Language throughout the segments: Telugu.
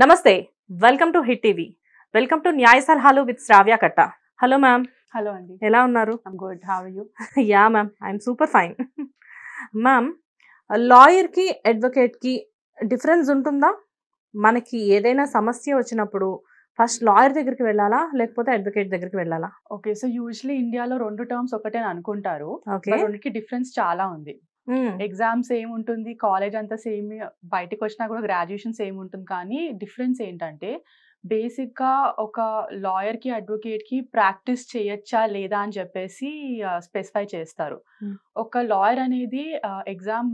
నమస్తే, welcome to hit TV. Welcome to న్యాయ సలహాలు విత్ శ్రావ్య కట్ట. Hello ma'am. హలో అండి. ఎలా ఉన్నారు? I'm good. How are you? Yeah ma'am, I'm super fine. Ma'am, లాయర్కి అడ్వకేట్కి డిఫరెన్స్ ఉంటుందా? మనకి ఏదైనా సమస్య వచ్చినప్పుడు ఫస్ట్ లాయర్ దగ్గరికి వెళ్ళాలా లేకపోతే అడ్వకేట్ దగ్గరికి వెళ్ళాలా? ఓకే, సో యూజువల్లీ ఇండియాలో రెండు టర్మ్స్ ఒకటే అని అనుకుంటారు. ఓకే. రెండుకి డిఫరెన్స్ చాలా ఉంది. ఎగ్జామ్స్ సేమ్ ఉంటుంది, కాలేజ్ అంతా సేమ్, బయటకు వచ్చినా కూడా గ్రాడ్యుయేషన్ సేమ్ ఉంటుంది. కానీ డిఫరెన్స్ ఏంటంటే బేసిక్గా ఒక లాయర్కి అడ్వకేట్కి ప్రాక్టీస్ చేయొచ్చా లేదా అని చెప్పేసి స్పెసిఫై చేస్తారు. ఒక లాయర్ అనేది ఎగ్జామ్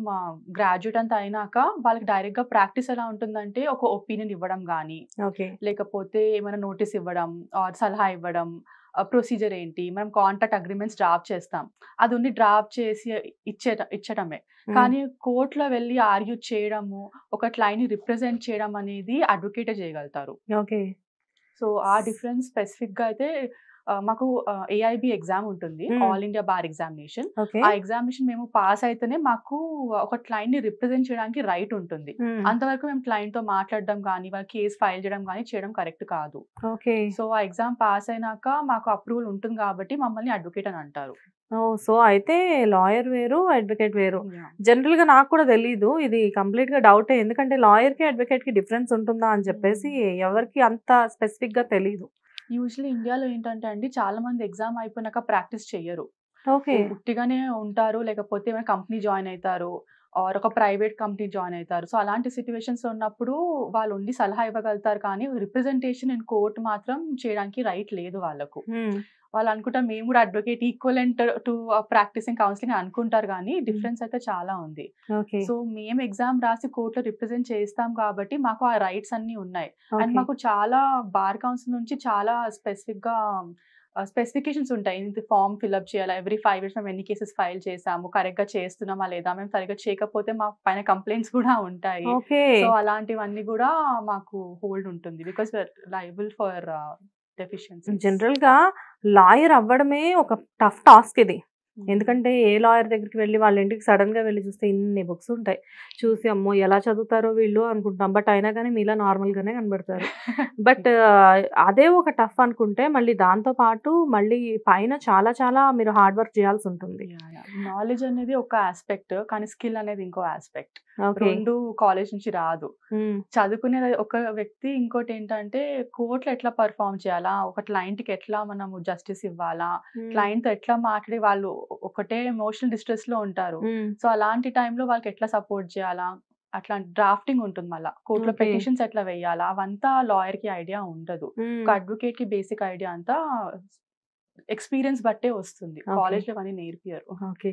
గ్రాడ్యుయేట్ అంతా అయినాక వాళ్ళకి డైరెక్ట్గా ప్రాక్టీస్ ఎలా ఉంటుందంటే ఒక ఒపీనియన్ ఇవ్వడం కానీ, లేకపోతే ఏమైనా నోటీస్ ఇవ్వడం, సలహా ఇవ్వడం, ప్రొసీజర్ ఏంటి, మనం కాంట్రాక్ట్ అగ్రిమెంట్స్ డ్రాఫ్ట్ చేస్తాం, అది ఉండి డ్రాఫ్ట్ చేసి ఇచ్చటమే. కానీ కోర్టులో వెళ్ళి ఆర్గ్యూ చేయడము, ఒక క్లయింట్ని రిప్రజెంట్ చేయడం అనేది అడ్వకేటే చేయగలుగుతారు. ఓకే. సో ఆ డిఫరెన్స్ స్పెసిఫిక్గా అయితే మాకు ఏఐబి ఎగ్జామ్ ఉంటుంది, ఆల్ ఇండియా బార్ ఎగ్జామినేషన్. ఆ ఎగ్జామినేషన్ మేము పాస్ అయితేనే మాకు ఒక క్లయింట్ని రిప్రజెంట్ చేయడానికి రైట్ ఉంటుంది. అంతవరకు మేము క్లయింట్తో మాట్లాడడం కానీ, వాళ్ళ కేసు ఫైల్ చేయడం కరెక్ట్ కాదు. సో ఆ ఎగ్జామ్ పాస్ అయినాక మాకు అప్రూవల్ ఉంటుంది కాబట్టి మమ్మల్ని అడ్వకేట్ అని అంటారు. సో అయితే లాయర్ వేరు, అడ్వకేట్ వేరు. జనరల్ గా నాకు కూడా తెలీదు, ఇది కంప్లీట్ గా డౌటే. ఎందుకంటే లాయర్ కి అడ్వకేట్ కి డిఫరెన్స్ ఉంటుందా అని చెప్పేసి ఎవరికి అంత స్పెసిఫిక్ గా తెలీదు. యూజువల్లీ ఇండియాలో ఏంటంటే అండి, చాలా మంది ఎగ్జామ్ అయిపోయినాక ప్రాక్టీస్ చెయ్యరు. ఓకే. ఉట్టిగానే ఉంటారు, లేకపోతే ఏమైనా కంపెనీ జాయిన్ అవుతారు, ఆర్ ఒక ప్రైవేట్ కంపెనీ జాయిన్ అవుతారు. సో అలాంటి సిచ్యువేషన్స్ ఉన్నప్పుడు వాళ్ళు ఉండి సలహా ఇవ్వగలుగుతారు, కానీ రిప్రజెంటేషన్ ఇన్ కోర్ట్ మాత్రం చేయడానికి రైట్ లేదు వాళ్ళకు. వాళ్ళు అనుకుంటారు మేము కూడా advocate equivalent to practising counselling అనుకుంటారు, కానీ డిఫరెన్స్ అయితే చాలా ఉంది. సో మేము ఎగ్జామ్ రాసి కోర్టులో రిప్రజెంట్ చేస్తాం కాబట్టి మాకు ఆ రైట్స్ అన్ని ఉన్నాయి. అండ్ మాకు చాలా బార్ కౌన్సిల్ నుంచి చాలా స్పెసిఫికేషన్స్ ఉంటాయి. ఇది ఫామ్ ఫిల్అప్ చేయాలా, ఎవ్రీ 5 years మేము ఎన్ని కేసెస్ ఫైల్ చేసాము, కరెక్ట్ గా చేస్తున్నామా లేదా, మేము సరిగ్గా చేయకపోతే మా పైన కంప్లైంట్స్ కూడా ఉంటాయి. సో అలాంటివన్నీ కూడా మాకు హోల్డ్ ఉంటుంది, because liable for deficiency. General గా లాయర్ అవ్వడమే ఒక టఫ్ టాస్క్ ఇది. ఎందుకంటే ఏ లాయర్ దగ్గరికి వెళ్ళి వాళ్ళ ఇంటికి సడన్ గా వెళ్ళి చూస్తే ఇన్ని బుక్స్ ఉంటాయి, చూసి అమ్మో ఎలా చదువుతారో వీళ్ళు అనుకుంటాం. బట్ అయినా కానీ మీలా నార్మల్ గానే కనబడతారు. బట్ అదే ఒక టఫ్ అనుకుంటే మళ్ళీ దాంతో పాటు మళ్ళీ పైన చాలా చాలా మీరు హార్డ్ వర్క్ చేయాల్సి ఉంటుంది. నాలెడ్జ్ అనేది ఒక ఆస్పెక్ట్, కానీ స్కిల్ అనేది ఇంకో ఆస్పెక్ట్. రెండు కాలేజ్ నుంచి రాదు. చదువుకునే ఒక వ్యక్తి ఇంకోటి ఏంటంటే కోర్టులో ఎట్లా పర్ఫామ్ చేయాలా, ఒక క్లయింట్ కి ఎట్లా మనము జస్టిస్ ఇవ్వాలా, క్లయింట్ తో ఎట్లా మాట్లాడి, వాళ్ళు ఒకటే ఎమోషనల్ డిస్ట్రెస్ లో ఉంటారు. సో అలాంటి టైంలో వాళ్ళకి ఎట్లా సపోర్ట్ చేయాలా, అట్లా డ్రాఫ్టింగ్ ఉంటుంది. మళ్ళీ కోర్టులో పిటిషన్స్ ఎట్లా వేయాలా, అవంతా లాయర్ కి ఐడియా ఉండదు. ఒక అడ్వకేట్ కి బేసిక్ ఐడియా అంతా ఎక్స్పీరియన్స్ బట్టే వస్తుంది, కాలేజ్ లో అవన్నీ నేర్పియరు. ఓకే.